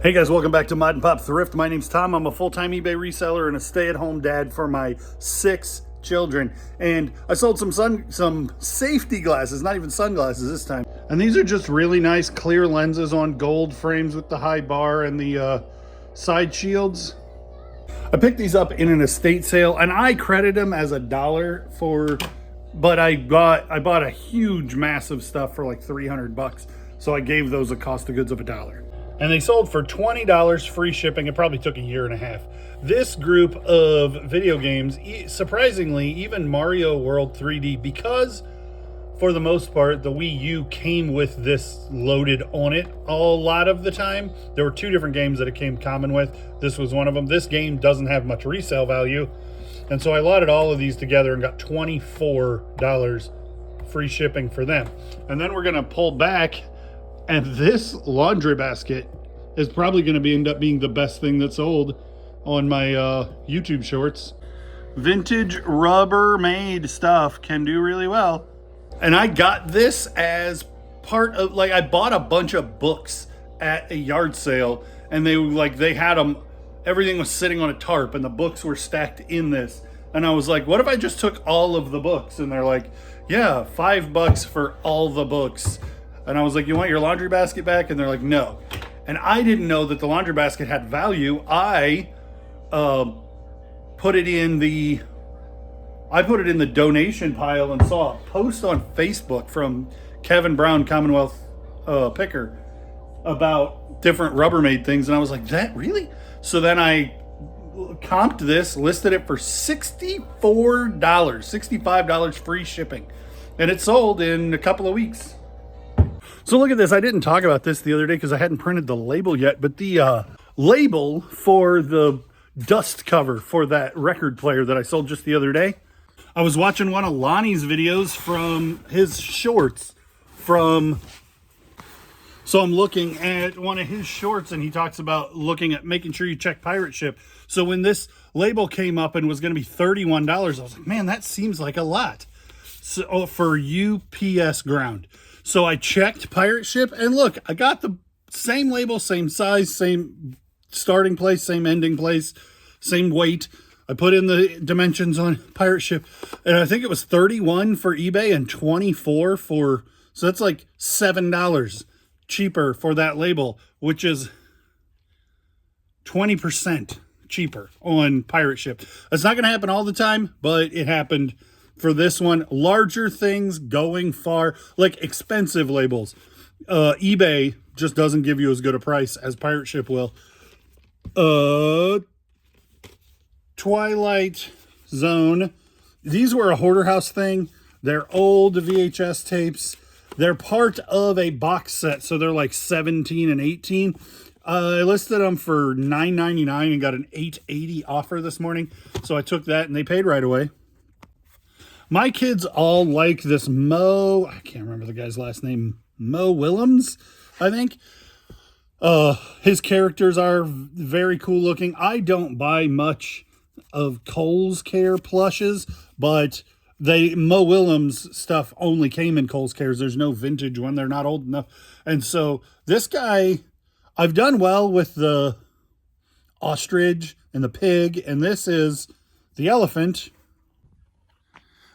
Hey guys, welcome back to Mod and Pop Thrift. My name's Tom. I'm a full-time eBay reseller and a stay-at-home dad for my 6 children. And I sold some safety glasses, not even sunglasses this time. And these are just really nice clear lenses on gold frames with the high bar and the side shields. I picked these up in an estate sale and I credit them as $1 for, but I bought a huge massive stuff for like 300 bucks. So I gave those a cost of goods of $1. And they sold for $20 free shipping. It probably took a year and a half. This group of video games, surprisingly, even Mario World 3D, because for the most part, the Wii U came with this loaded on it a lot of the time. There were 2 different games that it came common with. This was one of them. This game doesn't have much resale value. And so I lotted all of these together and got $24 free shipping for them. And then we're going to pull back. And this laundry basket is probably going to end up being the best thing that's sold on my YouTube shorts. Vintage Rubbermaid stuff can do really well. And I got this as part of, like, I bought a bunch of books at a yard sale, and they had them, everything was sitting on a tarp, and the books were stacked in this. And I was like, what if I just took all of the books? And they're like, yeah, $5 for all the books. And I was like, you want your laundry basket back? And they're like, no. And I didn't know that the laundry basket had value. I put it in the donation pile and saw a post on Facebook from Kevin Brown, Commonwealth Picker, about different Rubbermaid things. And I was like, that really? So then I comped this, listed it for $64, $65 free shipping. And it sold in a couple of weeks. So look at this. I didn't talk about this the other day because I hadn't printed the label yet, but the label for the dust cover for that record player that I sold just the other day. I was watching one of Lonnie's videos from his shorts so I'm looking at one of his shorts and he talks about looking at making sure you check pirate ship. So when this label came up and was going to be $31, I was like, man, that seems like a lot for UPS ground. So I checked pirate ship, and look, I got the same label, same size, same starting place, same ending place, same weight. I put in the dimensions on pirate ship, and I think it was 31 for eBay and 24 so that's like $7 cheaper for that label, which is 20% cheaper on pirate ship. That's not going to happen all the time, but it happened for this one. Larger things going far, like expensive labels. eBay just doesn't give you as good a price as pirate ship will. Twilight Zone. These were a hoarder house thing. They're old VHS tapes. They're part of a box set, so they're like 17 and 18. I listed them for $9.99 and got an $8.80 offer this morning. So I took that and they paid right away. My kids all like this I can't remember the guy's last name, Mo Willems, I think. His characters are very cool looking. I don't buy much of Kohl's Care plushes, but Mo Willems stuff only came in Kohl's Cares. There's no vintage one. They're not old enough. And so this guy, I've done well with the ostrich and the pig, and this is the elephant.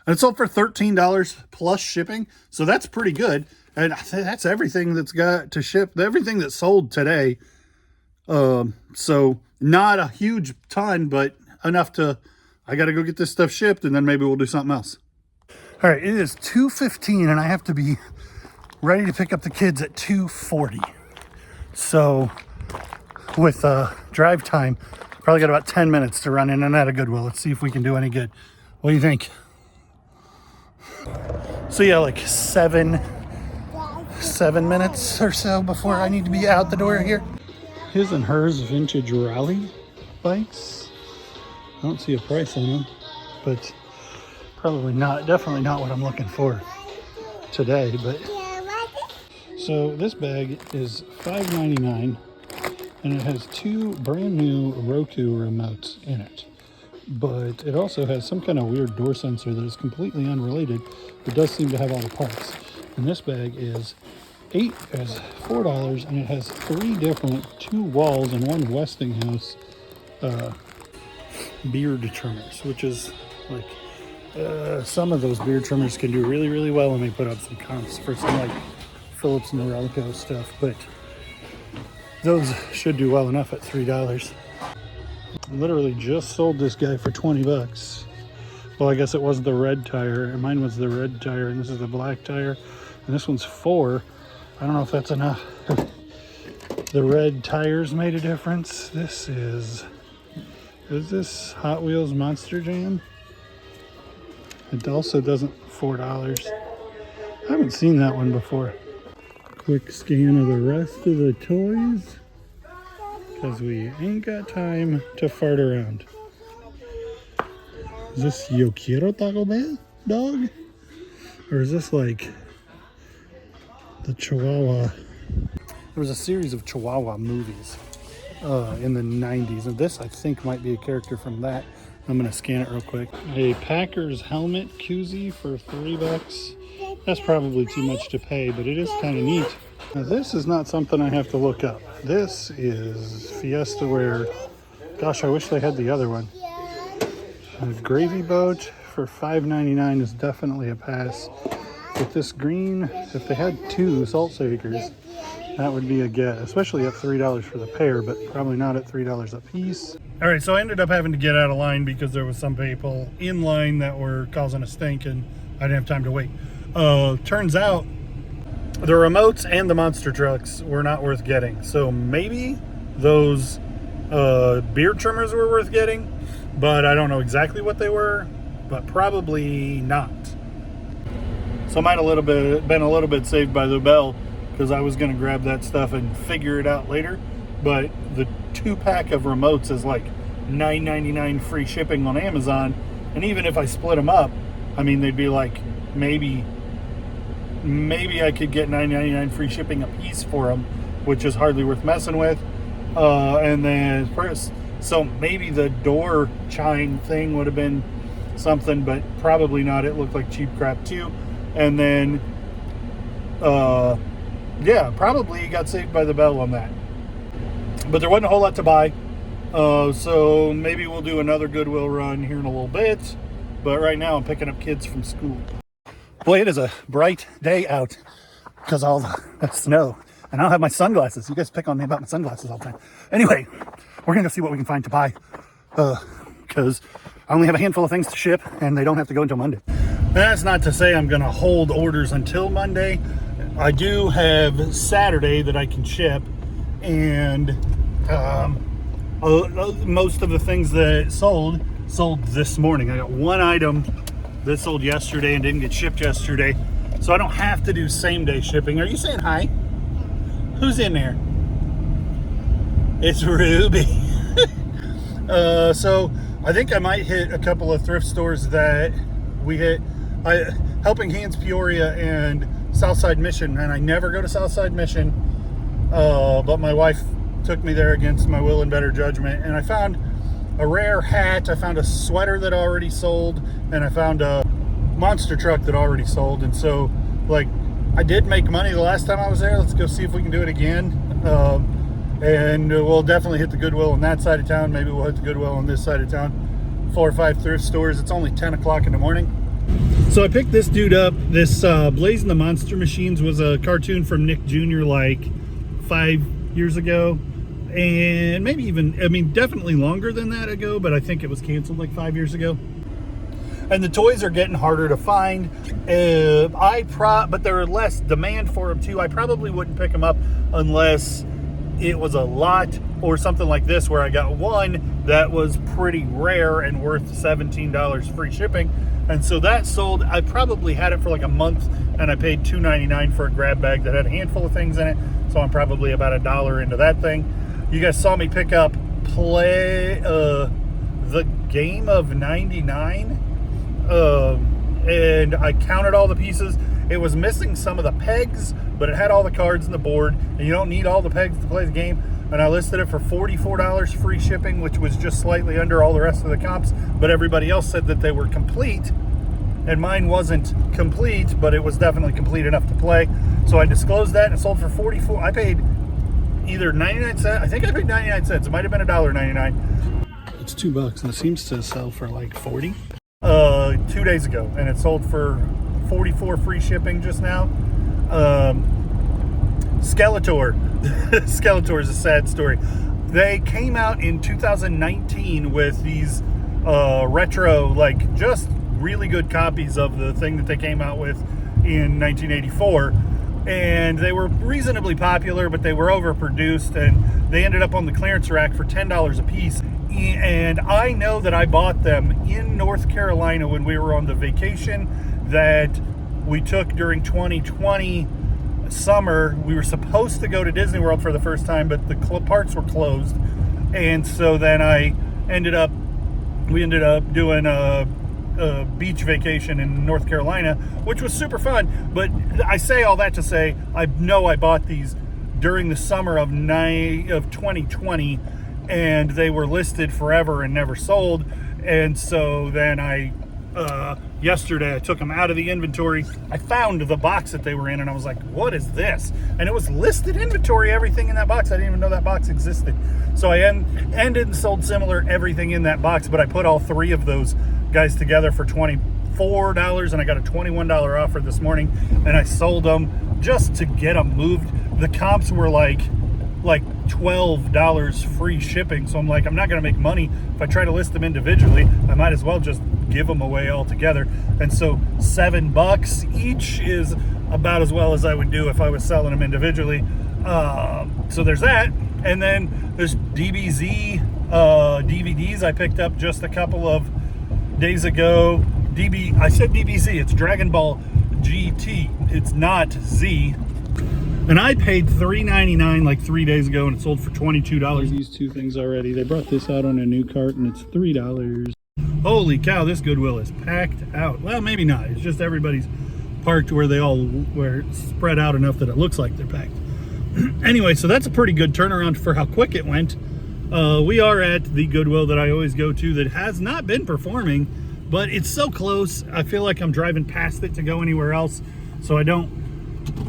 And it sold for $13 plus shipping. So that's pretty good. And that's everything that's got to ship. Everything that sold today. So not a huge ton, but enough I got to go get this stuff shipped and then maybe we'll do something else. All right, it is 2:15 and I have to be ready to pick up the kids at 2:40. So with drive time, probably got about 10 minutes to run in and out of Goodwill. Let's see if we can do any good. What do you think? So yeah, like seven minutes or so before I need to be out the door here. His and hers vintage rally bikes. I don't see a price on them, but definitely not what I'm looking for today. But so this bag is $5.99 and it has 2 brand new Roku remotes in it. But it also has some kind of weird door sensor that is completely unrelated, but does seem to have all the parts. And this bag is is $4, and it has 3 different 2 walls and 1 Westinghouse beard trimmers, which is like some of those beard trimmers can do really, really well when they put up some comps for some like Phillips and Norelco stuff, but those should do well enough at $3. Literally just sold this guy for 20 bucks. Well, I guess it was the red tire, and mine was the red tire, and this is the black tire, and this one's 4. I don't know if that's enough. The red tires made a difference. This is this Hot Wheels Monster Jam? It also doesn't, $4. I haven't seen that one before. Quick scan of the rest of the toys, because we ain't got time to fart around. Is this Yo Quiero Taco Bell dog? Or is this like the Chihuahua? There was a series of Chihuahua movies in the 90s, and this I think might be a character from that. I'm gonna scan it real quick. A Packers helmet koozie for $3. That's probably too much to pay, but it is kind of neat. Now this is not something I have to look up. This is Fiesta Wear. Gosh, I wish they had the other one. A gravy boat for $5.99 is definitely a pass. With this green, if they had 2 salt shakers, that would be a get, especially at $3 for the pair, but probably not at $3 a piece. All right, so I ended up having to get out of line because there was some people in line that were causing a stink and I didn't have time to wait. Turns out the remotes and the monster trucks were not worth getting. So maybe those beard trimmers were worth getting, but I don't know exactly what they were, but probably not. So I might have been a little bit saved by the bell, because I was going to grab that stuff and figure it out later. But the 2-pack of remotes is like $9.99 free shipping on Amazon. And even if I split them up, I mean, they'd be like maybe I could get $9.99 free shipping a piece for them, which is hardly worth messing with. And then so maybe the door chime thing would have been something, but probably not. It looked like cheap crap too. And then yeah, probably got saved by the bell on that. But there wasn't a whole lot to buy. So maybe we'll do another Goodwill run here in a little bit. But right now I'm picking up kids from school. Boy, it is a bright day out because all the snow. And I don't have my sunglasses. You guys pick on me about my sunglasses all the time. Anyway, we're going to go see what we can find to buy. Because I only have a handful of things to ship and they don't have to go until Monday. That's not to say I'm going to hold orders until Monday. I do have Saturday that I can ship, and most of the things that sold this morning. I got one item that sold yesterday and didn't get shipped yesterday, so I don't have to do same day shipping. Are you saying hi? Who's in there? It's Ruby. So I think I might hit a couple of thrift stores that we hit. Helping Hands Peoria and Southside Mission, and I never go to Southside Mission, but my wife took me there against my will and better judgment, and I found a rare hat, I found a sweater that already sold, and I found a monster truck that already sold. And so, like, I did make money the last time I was there. Let's go see if we can do it again. And we'll definitely hit the Goodwill on that side of town. Maybe we'll hit the Goodwill on this side of town. 4 or 5 thrift stores. It's only 10 o'clock in the morning. So I picked this dude up. This Blazing the Monster Machines was a cartoon from Nick Jr. like 5 years ago. And maybe even, I mean, definitely longer than that ago, but I think it was canceled like 5 years ago. And the toys are getting harder to find. But there are less demand for them too. I probably wouldn't pick them up unless it was a lot or something like this, where I got one that was pretty rare and worth $17 free shipping. And so that sold. I probably had it for like a month, and I paid $2.99 for a grab bag that had a handful of things in it. So I'm probably about $1 into that thing. You guys saw me pick up the Game of 99. And I counted all the pieces. It was missing some of the pegs, but it had all the cards and the board, and you don't need all the pegs to play the game. And I listed it for $44 free shipping, which was just slightly under all the rest of the comps, but everybody else said that they were complete. and mine wasn't complete, but it was definitely complete enough to play. So I disclosed that and it sold for 44. I paid either 99 cents. I think I paid 99 cents. It might have been $1.99. It's $2 and it seems to sell for like 40. 2 days ago, and it sold for 44 free shipping just now. Skeletor. Skeletor is a sad story. They came out in 2019 with these retro, like just really good copies of the thing that they came out with in 1984, and they were reasonably popular, but they were overproduced, and they ended up on the clearance rack for $10 a piece. And I know that I bought them in North Carolina when we were on the vacation that we took during 2020 summer. We were supposed to go to Disney World for the first time, but the parks were closed, and so then we ended up doing a beach vacation in North Carolina, which was super fun. But I say all that to say, I know I bought these during the summer of 2020, and they were listed forever and never sold. And so then yesterday I took them out of the inventory. I found the box that they were in, and I was like, what is this? And it was listed inventory, everything in that box. I didn't even know that box existed. So I ended and sold similar everything in that box, but I put all three of those guys together for $24, and I got a $21 offer this morning, and I sold them just to get them moved. The comps were like $12 free shipping, so I'm like, I'm not gonna make money if I try to list them individually. I might as well just give them away all together. And so $7 each is about as well as I would do if I was selling them individually. So there's that. And then there's DBZ DVDs I picked up just a couple of days ago. I said DBZ, it's Dragon Ball GT, it's not Z. And I paid $3.99 like 3 days ago, and it sold for $22. These two things already. They brought this out on a new cart, and it's $3. Holy cow, this Goodwill is packed out. Well, maybe not. It's just everybody's parked where where it's spread out enough that it looks like they're packed. Anyway, so that's a pretty good turnaround for how quick it went. We are at the Goodwill that I always go to that has not been performing, but it's so close. I feel like I'm driving past it to go anywhere else, so I don't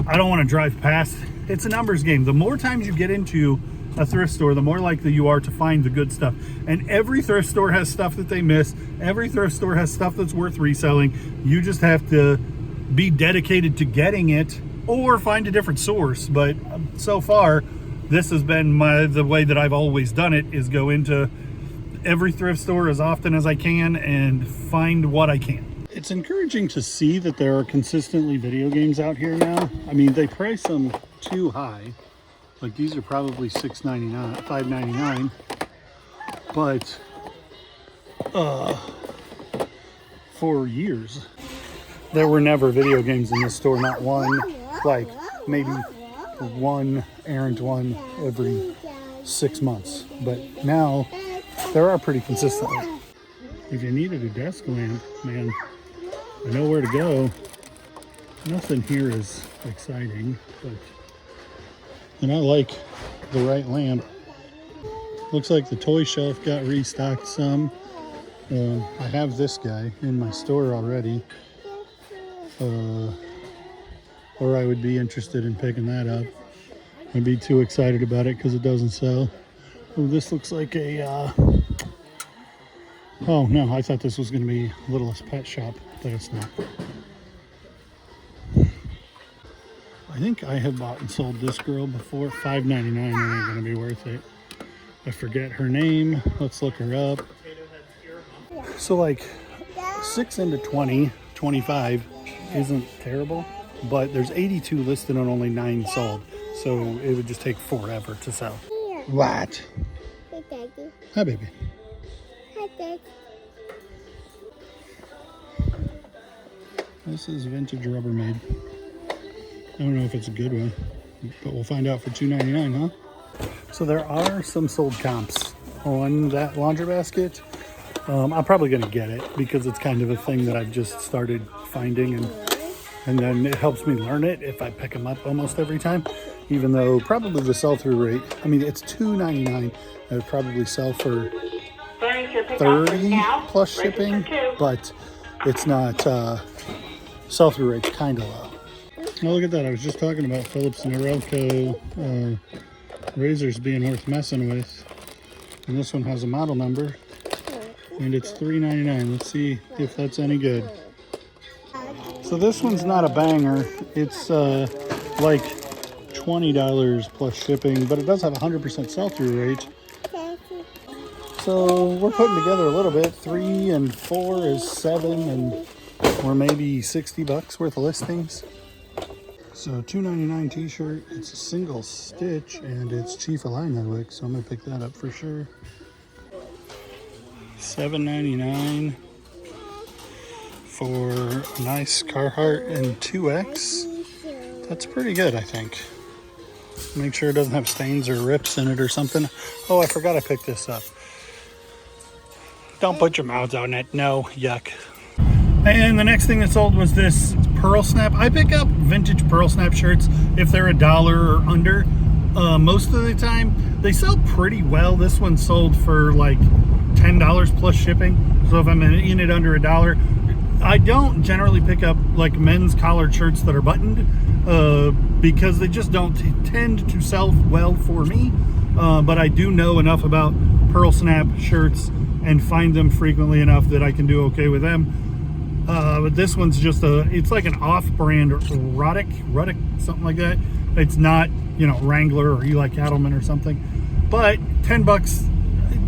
want to drive past. It's a numbers game. The more times you get into a thrift store, the more likely you are to find the good stuff. And every thrift store has stuff that they miss. Every thrift store has stuff that's worth reselling. You just have to be dedicated to getting it or find a different source. But so far, this has been the way that I've always done it, is go into every thrift store as often as I can and find what I can. It's encouraging to see that there are consistently video games out here now. I mean, they price them too high. Like, these are probably $6.99, $5.99. But for years, there were never video games in this store. Not one, like maybe one errant one every 6 months. But now there are pretty consistently. If you needed a desk lamp, man, I know where to go. Nothing here is exciting, and I like the right lamp. Looks like the toy shelf got restocked some. I have this guy in my store already, or I would be interested in picking that up. I'd be too excited about it because it doesn't sell. Oh, this looks like a, oh no, I thought this was going to be Littlest Pet Shop, but it's not. I think I have bought and sold this girl before. $5.99 ain't going to be worth it. I forget her name. Let's look her up. So like 6 into 20, 25 isn't terrible, but there's 82 listed and only 9 sold. So it would just take forever to sell. What? Hey, Daddy. Hi, baby. Hi, Dad. This is vintage Rubbermaid. I don't know if it's a good one, but we'll find out for $2.99, huh? So there are some sold comps on that laundry basket. I'm probably going to get it because it's kind of a thing that I've just started finding, and then it helps me learn it if I pick them up almost every time, even though probably the sell-through rate, I mean, it's $2.99. It would probably sell for $30 plus shipping, but it's not sell-through rate's kind of low. Oh, look at that. I was just talking about Phillips and Norelco razors being worth messing with. And this one has a model number. And it's $3.99. Let's see if that's any good. So this one's not a banger. It's like $20 plus shipping, but it does have 100% sell-through rate. So we're putting together a little bit. 3 and 4 is 7, and we're maybe $60 worth of listings. So $2.99 t-shirt. It's a single stitch, and it's Chief Illini wick, so I'm gonna pick that up for sure. $7.99 for a nice Carhartt in 2X. That's pretty good, I think. Make sure it doesn't have stains or rips in it or something. Oh, I forgot I picked this up. Don't put your mouths on it. No, yuck. And the next thing that sold was this Pearl Snap. I pick up vintage Pearl Snap shirts if they're $1 or under. Most of the time, they sell pretty well. This one sold for like $10 plus shipping. So if I'm in it under $1, I don't generally pick up like men's collared shirts that are buttoned because they just don't tend to sell well for me. But I do know enough about Pearl Snap shirts and find them frequently enough that I can do okay with them. But this one's just it's like an off-brand Ruddick, something like that. It's not, you know, Wrangler or Eli Cattleman or something. But $10,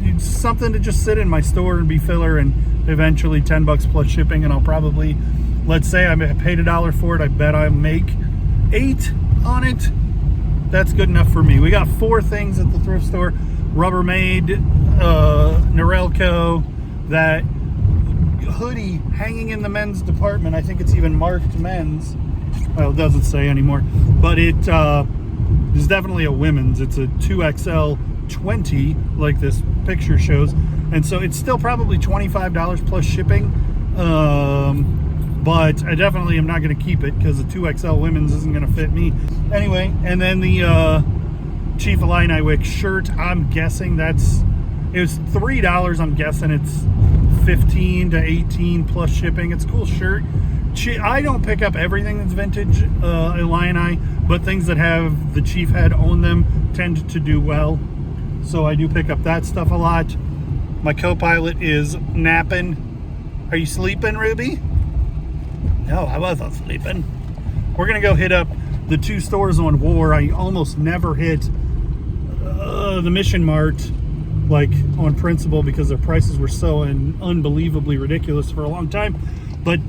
it's something to just sit in my store and be filler, and eventually $10 plus shipping, and I'll probably, let's say I paid $1 for it, I bet I make $8 on it. That's good enough for me. We got 4 things at the thrift store. Rubbermaid, Norelco, that hoodie hanging in the men's department. I think it's even marked men's. Well, it doesn't say anymore, but it is definitely a women's. It's a 2XL 20, like this picture shows, and so it's still probably $25 plus shipping. But I definitely am not going to keep it because the 2XL women's isn't going to fit me anyway. And then the Chief Illini wick shirt, I'm guessing it was $3. I'm guessing it's 15 to 18 plus shipping. It's a cool shirt. I don't pick up everything that's vintage Illini, but things that have the Chief head on them tend to do well. So I do pick up that stuff a lot. My co-pilot is napping. Are you sleeping, Ruby? No, I wasn't sleeping. We're gonna go hit up the 2 stores on War. I almost never hit the Mission Mart, like on principle, because their prices were so unbelievably ridiculous for a long time. But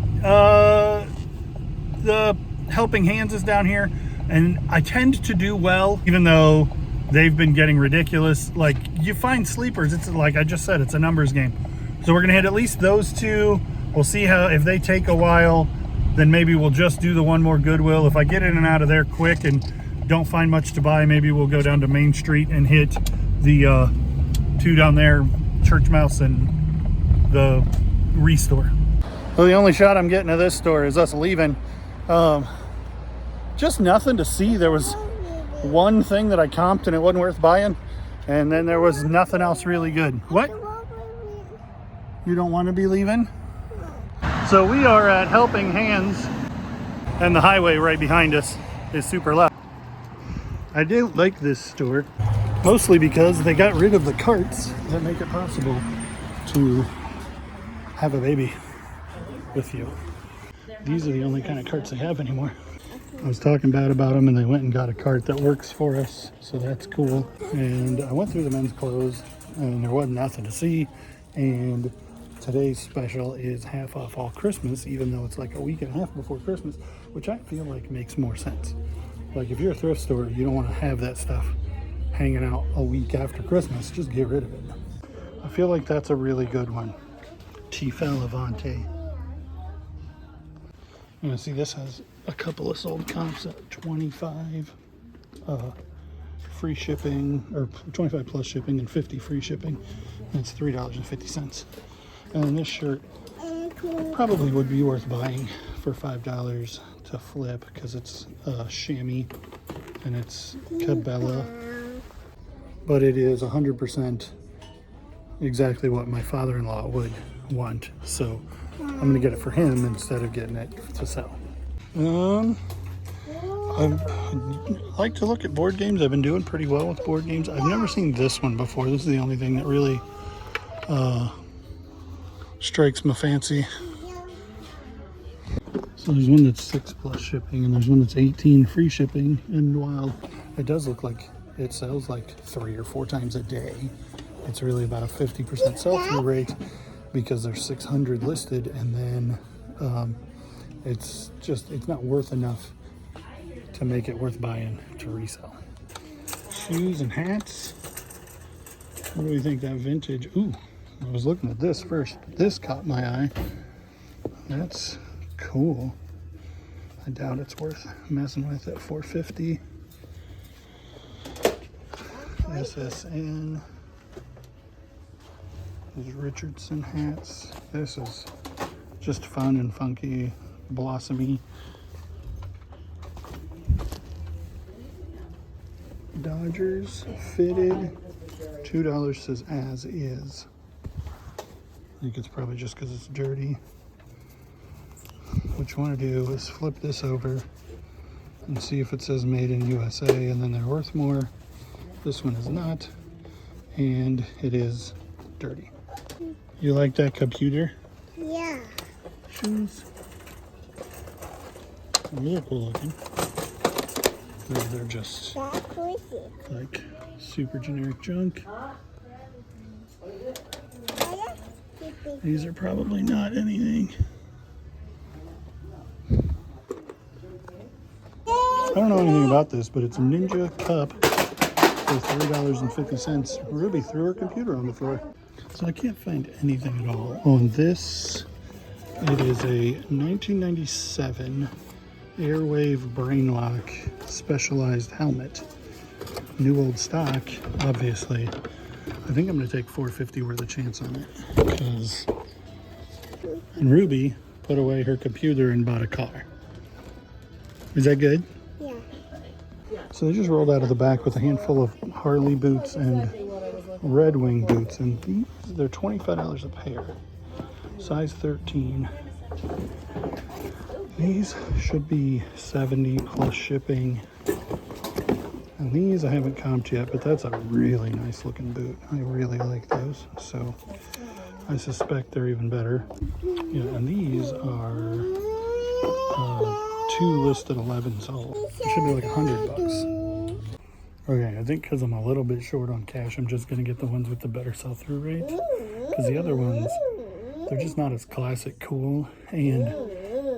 the Helping Hands is down here, and I tend to do well, even though they've been getting ridiculous. Like, you find sleepers, it's like I just said, it's a numbers game. So we're gonna hit at least those 2. We'll see how, if they take a while, then maybe we'll just do the one more Goodwill. If I get in and out of there quick and don't find much to buy, maybe we'll go down to Main Street and hit the 2 down there, Church Mouse and the Restore. Well, the only shot I'm getting of this store is us leaving. Just nothing to see. There was one thing that I comped and it wasn't worth buying, and then there was nothing else really good. What? You don't want to be leaving? So we are at Helping Hands, and the highway right behind us is super loud. I do like this store, mostly because they got rid of the carts that make it possible to have a baby with you. These are the only kind of carts they have anymore. I was talking bad about them, and they went and got a cart that works for us, so that's cool. And I went through the men's clothes, and there wasn't nothing to see. And today's special is half off all Christmas, even though it's like a week and a half before Christmas, which I feel like makes more sense. Like, if you're a thrift store, you don't want to have that stuff hanging out a week after Christmas. Just get rid of it. I feel like that's a really good one. Tifel Levante. You know, see, this has a couple of sold comps at 25 free shipping, or 25 plus shipping, and 50 free shipping. And it's $3.50. And this shirt probably would be worth buying for $5 to flip, because it's chamois and it's Cabela, but it is 100% exactly what my father-in-law would want. So I'm gonna get it for him instead of getting it to sell. I like to look at board games. I've been doing pretty well with board games. I've never seen this one before. This is the only thing that really strikes my fancy. So there's one that's 6 plus shipping, and there's one that's 18 free shipping. And while it does look like it sells like 3 or 4 times a day, it's really about a 50% sell-through rate because there's 600 listed, and then it's not worth enough to make it worth buying to resell. Shoes and hats. What do we think that vintage? Ooh, I was looking at this first. This caught my eye. That's cool. I doubt it's worth messing with at $450. SSN. These Richardson hats. This is just fun and funky, blossomy. Dodgers fitted. $2 says as is. I think it's probably just because it's dirty. What you want to do is flip this over and see if it says made in USA, and then they're worth more. This one is not, and it is dirty. You like that computer? Yeah. Shoes. They're cool looking. They're just like super generic junk. These are probably not anything. I don't know anything about this, but it's a Ninja cup for $3.50. Ruby threw her computer on the floor. So I can't find anything at all on this. It is a 1997 Airwave Brainlock specialized helmet. New old stock, obviously. I think I'm going to take $450 worth of chance on it. Because Ruby put away her computer and bought a car. Is that good? Yeah. So they just rolled out of the back with a handful of Harley boots and Red Wing boots. And they're $25 a pair. Size 13. These should be 70 plus shipping. And these I haven't comped yet, but that's a really nice looking boot. I really like those. So I suspect they're even better. Yeah, and these are 2 listed, 11 sold. It should be like $100. Okay, I think because I'm a little bit short on cash, I'm just going to get the ones with the better sell-through rate. Because the other ones, they're just not as classic cool. And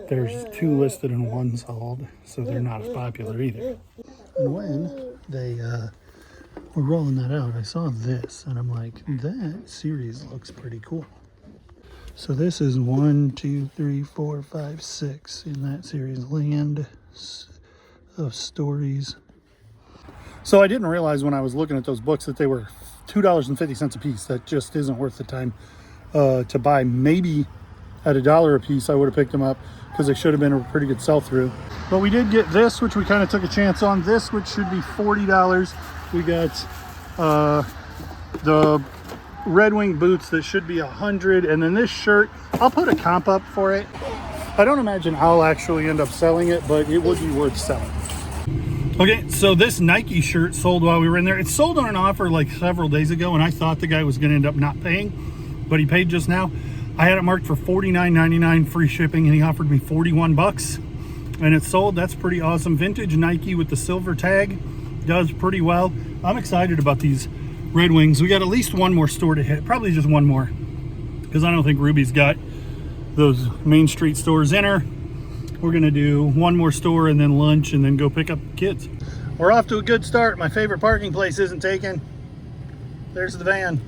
there's 2 listed and 1 sold, so they're not as popular either. And when they were rolling that out, I saw this, and I'm like, that series looks pretty cool. So this is 1, 2, 3, 4, 5, 6 in that series, Land of Stories. So I didn't realize when I was looking at those books that they were $2.50 a piece. That just isn't worth the time to buy. Maybe at $1 a piece I would have picked them up, because they should have been a pretty good sell-through. But we did get this, which we kind of took a chance on. This, which should be $40. We got the Red Wing boots that should be $100, and then this shirt, I'll put a comp up for it. I don't imagine I'll actually end up selling it, but it would be worth selling. Okay, so this Nike shirt sold while we were in there. It sold on an offer like several days ago, and I thought the guy was going to end up not paying, but he paid just now. I had it marked for $49.99 free shipping, and he offered me $41, and it sold. That's pretty awesome. Vintage Nike with the silver tag does pretty well. I'm excited about these Red Wings. We got at least one more store to hit, probably just one more, because I don't think Ruby's got those Main Street stores in her. We're gonna do one more store and then lunch and then go pick up the kids. We're off to a good start. My favorite parking place isn't taken. There's the van.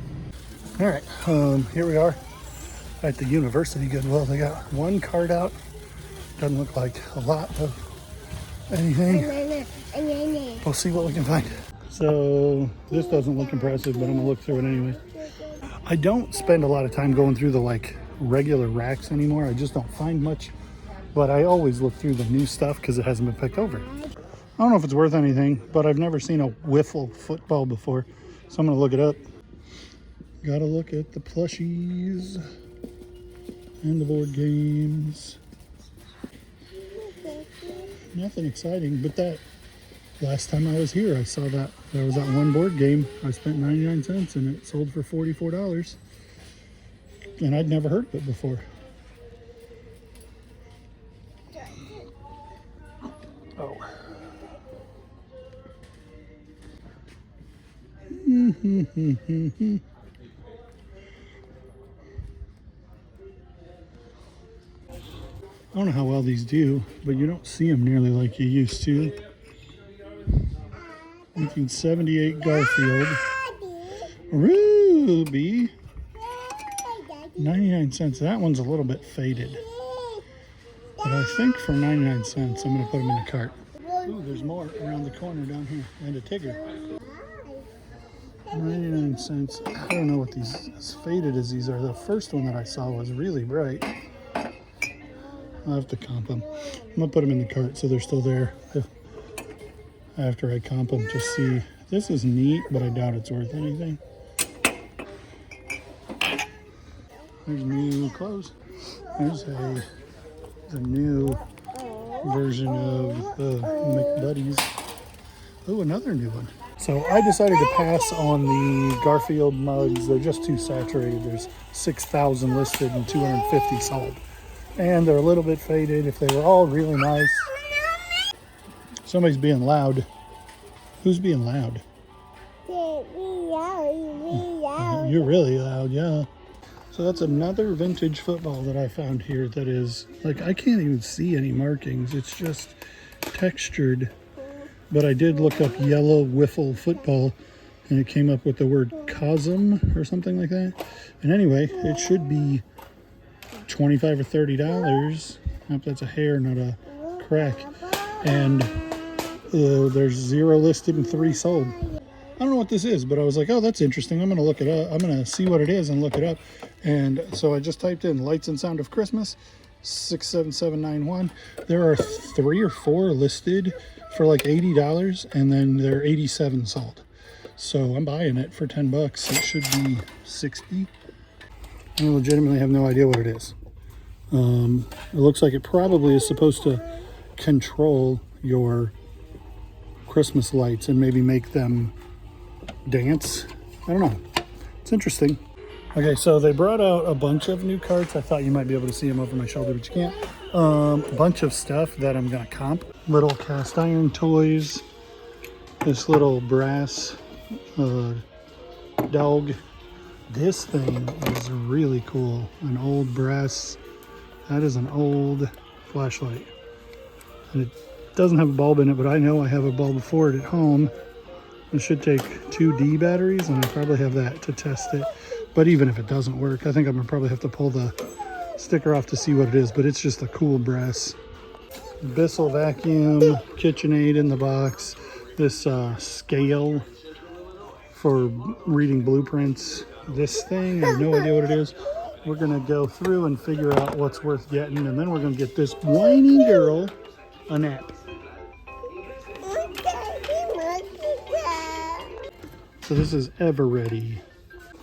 All right, here we are at the University Goodwill. They got one cart out. Doesn't look like a lot of anything. We'll see what we can find. So this doesn't look impressive, but I'm gonna look through it anyway. I don't spend a lot of time going through the regular racks anymore. I just don't find much, but I always look through the new stuff because it hasn't been picked over. I don't know if it's worth anything, but I've never seen a wiffle football before, so I'm gonna look it up. Gotta look at the plushies and the board games. nothing exciting, but that last time I was here, I saw that there was that one board game. I spent 99 cents and it sold for $44. And I'd never heard of it before. Oh. I don't know how well these do, but you don't see them nearly like you used to. 1978 Garfield. Ruby. 99 cents. That one's a little bit faded. But I think for 99 cents, I'm going to put them in the cart. Ooh, there's more around the corner down here. And a Tigger. 99 cents. I don't know what these, as faded as these are. The first one that I saw was really bright. I'll have to comp them. I'm going to put them in the cart so they're still there after I comp them to see. This is neat, but I doubt it's worth anything. There's new clothes. There's the new version of McBuddies. Oh, another new one. So I decided to pass on the Garfield mugs. They're just too saturated. There's 6,000 listed and 250 sold. And they're a little bit faded. If they were all really nice. Somebody's being loud. Who's being loud? You're really loud, yeah. So that's another vintage football that I found here that is, like, I can't even see any markings. It's just textured. But I did look up yellow wiffle football, and it came up with the word Cosm or something like that. And anyway, it should be $25 or $30. I hope that's a hair, not a crack. And there's 0 listed and 3 sold. I don't know what this is, but I was like, oh, that's interesting. I'm going to look it up. I'm going to see what it is and look it up. And so I just typed in Lights and Sound of Christmas, 67791. There are 3 or 4 listed for like $80, and then there are 87 sold. So I'm buying it for 10 bucks. It should be 60. I legitimately have no idea what it is. It looks like it probably is supposed to control your Christmas lights and maybe make them dance. I don't know. It's interesting. Okay, so they brought out a bunch of new carts. I thought you might be able to see them over my shoulder, but you can't. A bunch of stuff that I'm gonna comp. Little cast iron toys. This little brass dog. This thing is really cool. An old brass. That is an old flashlight. And it doesn't have a bulb in it, but I know I have a bulb for it at home. It should take 2D batteries, and I probably have that to test it. But even if it doesn't work, I think I'm gonna probably have to pull the sticker off to see what it is, but it's just a cool brass. Bissell vacuum, KitchenAid in the box. This scale for reading blueprints. This thing, I have no idea what it is. We're gonna go through and figure out what's worth getting, and then we're gonna get this whiny girl a nap. So this is Ever Ready.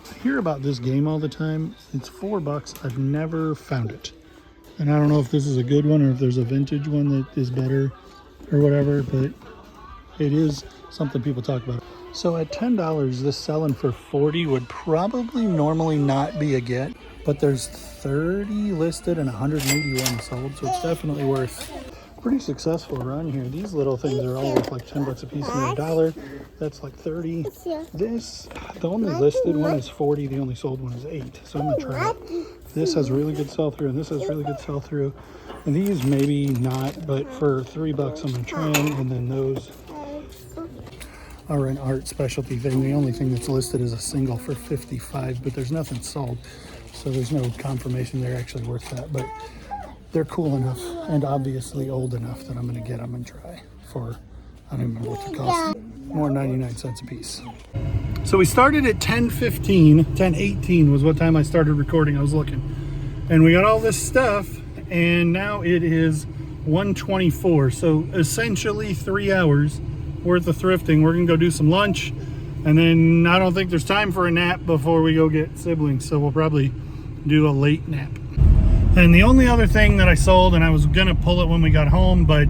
I hear about this game all the time. It's $4. I've never found it. And I don't know if this is a good one or if there's a vintage one that is better or whatever, but it is something people talk about. So at $10, this selling for $40 would probably normally not be a get, but there's 30 listed and 181 sold, so it's definitely worth pretty successful run here. These little things are all worth like 10 bucks a piece, and $1. That's like 30. This, the only listed one is 40. The only sold one is 8. So I'm gonna try it. This has really good sell-through, and this has really good sell-through. And these maybe not, but for $3 I'm gonna try them. And then those are an art specialty thing. The only thing that's listed is a single for $55, but there's nothing sold, so there's no confirmation they're actually worth that. But they're cool enough and obviously old enough that I'm going to get them and try for, I don't even remember what they cost, more 99 cents a piece. So we started at 10:15, 10:18 was what time I started recording. I was looking, and we got all this stuff, and now it is 1:24. So essentially 3 hours worth of thrifting. We're going to go do some lunch, and then I don't think there's time for a nap before we go get siblings. So we'll probably do a late nap. And the only other thing that I sold, and I was gonna pull it when we got home, but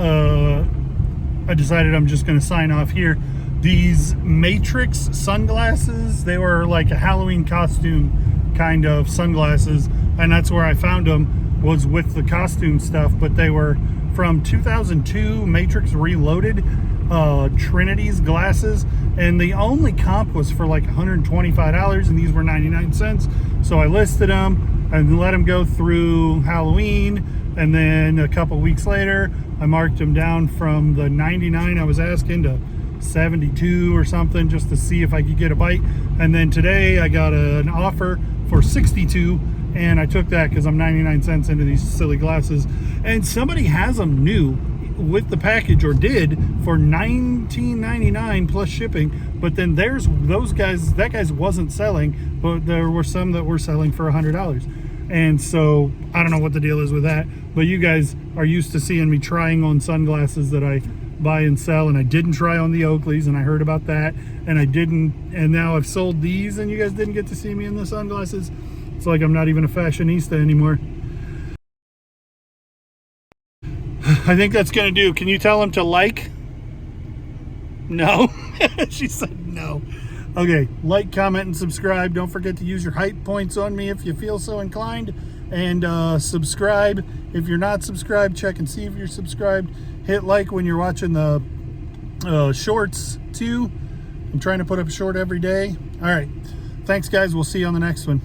I decided I'm just going to sign off here. These Matrix sunglasses, they were like a Halloween costume kind of sunglasses, and that's where I found them, was with the costume stuff. But they were from 2002 Matrix Reloaded, Trinity's glasses, and the only comp was for like $125, and these were 99 cents. So I listed them and let them go through Halloween, and then a couple weeks later I marked them down from the 99 I was asking to 72 or something, just to see if I could get a bite. And then today I got an offer for 62, and I took that because I'm 99 cents into these silly glasses, and somebody has them new with the package, or did, for $19.99 plus shipping. But then there's those guys, that guy's wasn't selling, but there were some that were selling for $100. And so I don't know what the deal is with that, but you guys are used to seeing me trying on sunglasses that I buy and sell, and I didn't try on the Oakleys, and I heard about that, and I didn't, and now I've sold these, and you guys didn't get to see me in the sunglasses. It's like I'm not even a fashionista anymore. I think that's gonna do. Can you tell him to like? No. She said no. Okay, like, comment, and subscribe. Don't forget to use your hype points on me if you feel so inclined, and subscribe if you're not subscribed. Check and see if you're subscribed. Hit like when you're watching the shorts too. I'm trying to put up a short every day. All right, thanks guys, we'll see you on the next one.